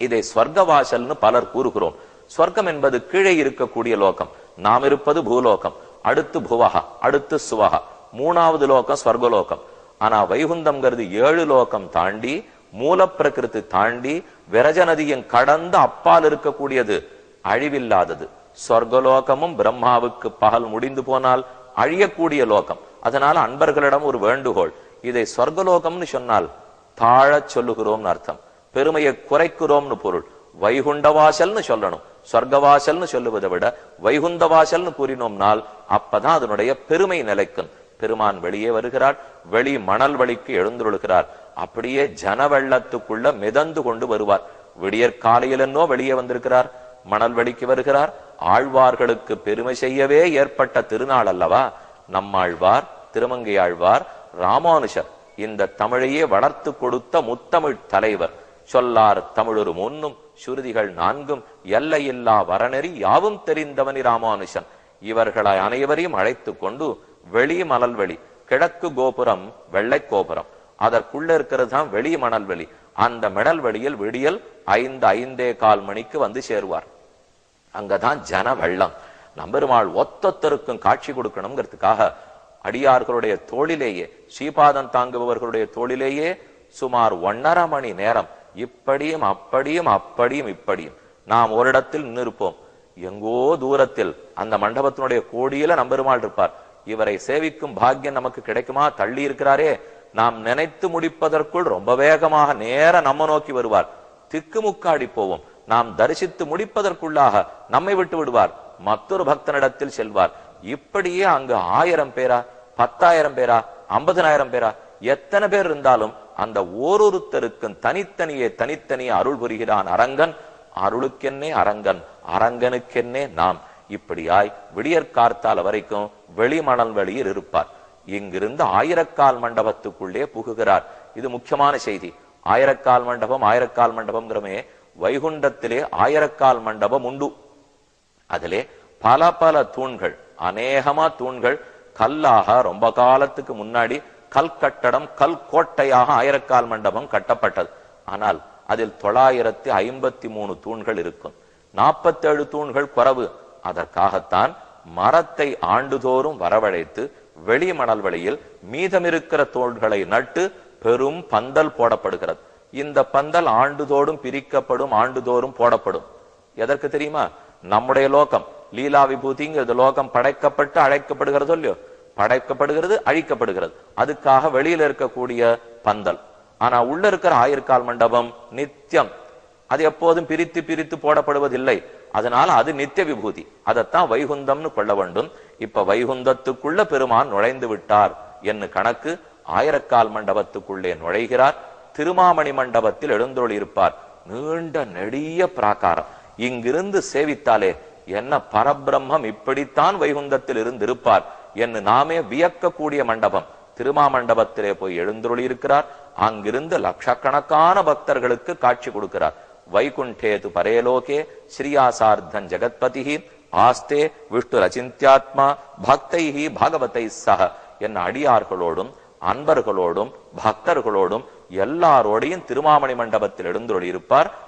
இதை ஸ்வர்க்கவாசல்னு பலர் கூறுகிறோம். ஸ்வர்க்கம் என்பது கீழே இருக்கக்கூடிய லோகம். நாம் இருப்பது பூலோகம், அடுத்து புவகா, அடுத்து சுவகா, மூணாவது லோகம் ஸ்வர்கலோகம். ஆனா வைகுந்தம்ங்கிறது 7 லோகம் தாண்டி, மூல பிரகிருதி தாண்டி, விரஜ நதியும் கடந்து அப்பால் இருக்கக்கூடியது, அழிவில்லாதது. சொர்க்கலோகமும் பிரம்மாவுக்கு பகல் முடிந்து போனால் அழியக்கூடிய லோகம். அதனால அன்பர்களிடம் ஒரு வேண்டுகோள், இதை சொர்க்கலோகம்னு சொன்னால் தாழச் சொல்லுகிறோம்னு அர்த்தம், பெருமையை குறைக்கிறோம்னு பொருள். வைகுண்டவாசல்னு சொல்லணும். சொர்க்கவாசல்னு சொல்லுவதை விட வைகுந்தவாசல்னு கூறினோம்னால் அப்பதான் அதனுடைய பெருமை நிலைக்கும். பெருமான் வெளியே வருகிறார், வெளி மணல் வழிக்கு எழுந்துள்ளுகிறார். அப்படியே ஜன வெள்ளத்துக்குள்ள மிதந்து கொண்டு வருவார். விடியற்காலையில் என்னோ வெளியே வந்திருக்கிறார், மணல் வழிக்கு வருகிறார். ஆழ்வார்களுக்கு பெருமை செய்யவே ஏற்பட்ட திருநாள் அல்லவா நம்மாழ்வார், திருமங்கை ஆழ்வார், ராமானுஷர். இந்த தமிழையே வளர்த்து கொடுத்த முத்தமிழ் தலைவர். சொல்லார் தமிழொரு முன்னும் சுருதிகள் 4 எல்லையில்லா வரநெறி யாவும் தெரிந்தவனி ராமானுஷன். இவர்களை அனைவரையும் அழைத்து கொண்டு வெளி மணல்வெளி, கிழக்கு கோபுரம் வெள்ளை கோபுரம், அதற்குள்ள இருக்கிறது தான் வெளி மணல்வெளி. அந்த மணல்வெளியில் விடியல் 5-5:15 மணிக்கு வந்து சேருவார். அங்கதான் ஜன வெள்ளம். நம்பெருமாள் ஒத்தொத்தருக்கும் காட்சி கொடுக்கணுங்கிறதுக்காக அடியார்களுடைய தோளிலேயே, ஸ்ரீபாதம் தாங்குபவர்களுடைய தோளிலேயே சுமார் 1.5 மணி நேரம் இப்படியும் அப்படியும் அப்படியும் இப்படியும் நாம் ஒரு இடத்தில் நின்றிருப்போம். எங்கோ தூரத்தில் அந்த மண்டபத்தினுடைய கோடியில நம்பெருமாள் இருப்பார். இவரை சேவிக்கும் பாக்கியம் நமக்கு கிடைக்குமா? தள்ளி இருக்கிறாரே, நாம் நினைத்து முடிப்பதற்குள் ரொம்ப வேகமாக நேர நம்ம நோக்கி வருவார். திக்குமுக்காடி போவோம். நாம் தரிசித்து முடிப்பதற்குள்ளாக நம்மை விட்டு விடுவார், மற்றொரு பக்தனிடத்தில் செல்வார். இப்படியே அங்கு 1000 பேரா, 10,000 பேரா, 50,000 பேரா, எத்தனை பேர் இருந்தாலும் அந்த ஓரொருத்தருக்கும் தனித்தனியே அருள் புரிகிறான் அரங்கன். அருளுக்கென்னே அரங்கன், அரங்கனுக்கென்னே நாம். இப்படியாய் விடியற்கார்த்தால் வரைக்கும் வெளிமணல் வெளியில் இருப்பார். இங்கிருந்து 1000கால் மண்டபத்துக்குள்ளே புகுகிறார். இது முக்கியமான செய்தி. 1000கால் மண்டபம், 1000கால் மண்டபம்ங்கிறமே, வைகுண்டத்திலே 1000கால் மண்டபம் உண்டு. அதிலே பல பல தூண்கள், அநேகமா தூண்கள் கல்லாக ரொம்ப காலத்துக்கு முன்னாடி கல் கட்டடம், கல் கோட்டையாக 1000கால் மண்டபம் கட்டப்பட்டது. ஆனால் அதில் 953 தூண்கள் இருக்கும். 47 தூண்கள் குறைவு. அதற்காகத்தான் மரத்தை ஆண்டுதோறும் வரவழைத்து வெளி மணல் வழியில் மீதமிருக்கிற தோள்களை நட்டு பெரும் பந்தல் போடப்படுகிறது. இந்த பந்தல் ஆண்டுதோறும் பிரிக்கப்படும், ஆண்டுதோறும் போடப்படும். எதற்கு தெரியுமா? நம்முடைய லோகம் லீலா விபூதிங்கிறது லோகம் படைக்கப்பட்டு அழைக்கப்படுகிறதோ இல்லையோ, படைக்கப்படுகிறது, அழிக்கப்படுகிறது. அதுக்காக வெளியில இருக்கக்கூடிய பந்தல். ஆனா உள்ள இருக்கிற 1000கால் மண்டபம் நித்தியம், அது எப்போதும் பிரித்து பிரித்து போடப்படுவதில்லை. அதனால அது நித்திய விபூதி. அதைத்தான் வைகுந்தம்னு கொள்ள வேண்டும். இப்ப வைகுந்தத்துக்குள்ள பெருமான் நுழைந்து விட்டார் என்று கணக்கு. 1000கால் மண்டபத்துக்குள்ளே நுழைகிறார். திருமாமணி மண்டபத்தில் எழுந்தொழி இருப்பார். நீண்ட நெடிய பிராகாரம். இங்கிருந்து சேவித்தாலே என்ன பரபிரம்மம் இப்படித்தான் வைகுந்தத்தில் இருந்து இருப்பார் என்று நாமே வியக்கக்கூடிய மண்டபம். திருமாமண்டபத்திலே போய் எழுந்தொழி இருக்கிறார். அங்கிருந்து லட்சக்கணக்கான பக்தர்களுக்கு காட்சி கொடுக்கிறார். வைகுண்டேது பரேலோகே ஸ்ரீயாசார்த்தன் ஜெகத்பதி ஆஸ்தே விஷ்ணு ரச்சிந்தியாத்மா பக்தைஹி பாகவதை சக என்ன அடியார்களோடும் அன்பர்களோடும் பக்தர்களோடும் எல்லாரோடையும் திருமாமணி மண்டபத்தில் எழுந்தொழி இருப்பார்.